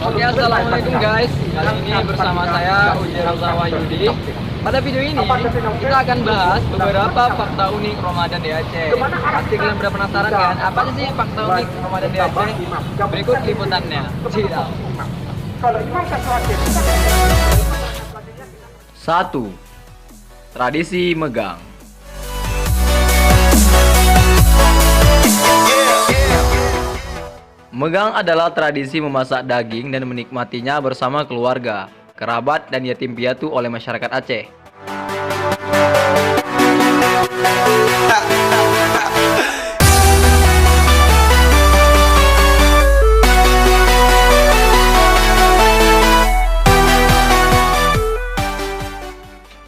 Oke, assalamualaikum guys. Kali ini bersama saya Ujian Wahyudi. Pada video ini kita akan bahas beberapa fakta unik Ramadan di Aceh. Pasti kalian pada penasaran kan? Apa sih fakta unik Ramadan di Aceh? Berikut liputannya. Tidak. 1. Tradisi megang. Megang adalah tradisi memasak daging dan menikmatinya bersama keluarga, kerabat, dan yatim piatu oleh masyarakat Aceh.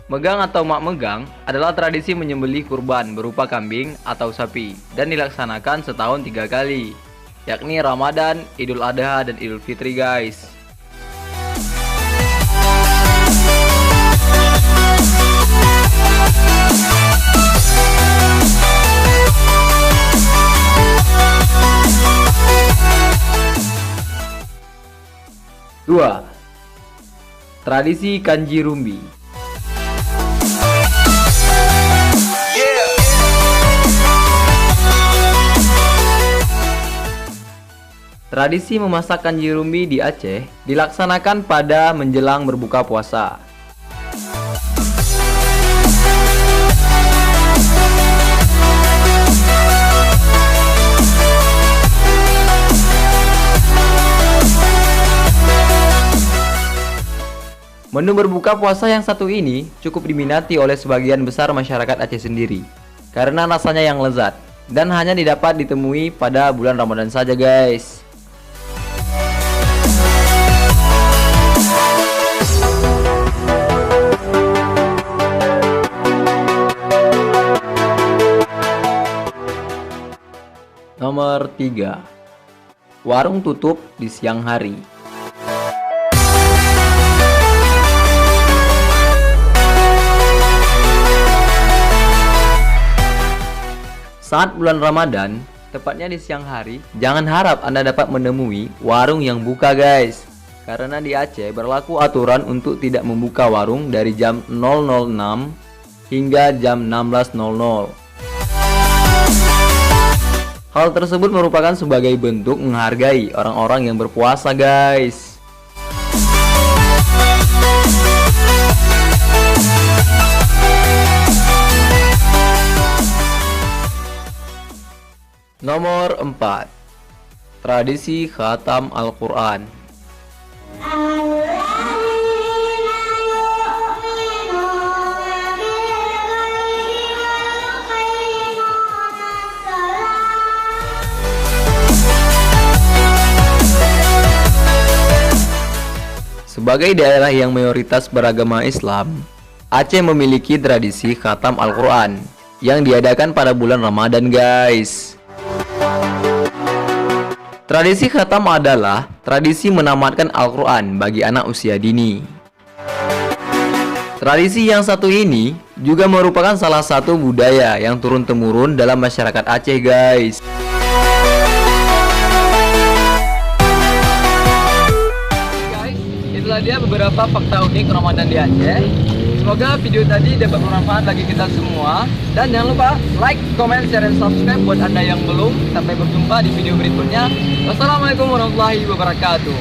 Megang atau mak megang adalah tradisi menyembelih kurban berupa kambing atau sapi dan dilaksanakan setahun 3 kali, yakni Ramadan, Idul Adha, dan Idul Fitri guys. Dua. Tradisi Kanji Rumbi. Tradisi memasak kanji rumbi di Aceh dilaksanakan pada menjelang berbuka puasa. Menu berbuka puasa yang satu ini cukup diminati oleh sebagian besar masyarakat Aceh sendiri karena rasanya yang lezat dan hanya didapat ditemui pada bulan Ramadan saja guys. Nomor 3. Warung tutup di siang hari. Saat bulan Ramadan, tepatnya di siang hari, jangan harap Anda dapat menemui warung yang buka guys. Karena di Aceh berlaku aturan untuk tidak membuka warung dari jam 006 hingga jam 16.00. Hal tersebut merupakan sebagai bentuk menghargai orang-orang yang berpuasa guys. Nomor 4. Tradisi khatam Al-Quran. Sebagai daerah yang mayoritas beragama Islam, Aceh memiliki tradisi khatam Al-Quran yang diadakan pada bulan Ramadan guys. Tradisi khatam adalah tradisi menamatkan Al-Quran bagi anak usia dini. Tradisi yang satu ini juga merupakan salah satu budaya yang turun-temurun dalam masyarakat Aceh guys. Itulah dia beberapa fakta unik Ramadan di Aceh. Semoga video tadi dapat bermanfaat bagi kita semua. Dan jangan lupa like, comment, share, dan subscribe buat Anda yang belum. Sampai berjumpa di video berikutnya. Wassalamualaikum warahmatullahi wabarakatuh.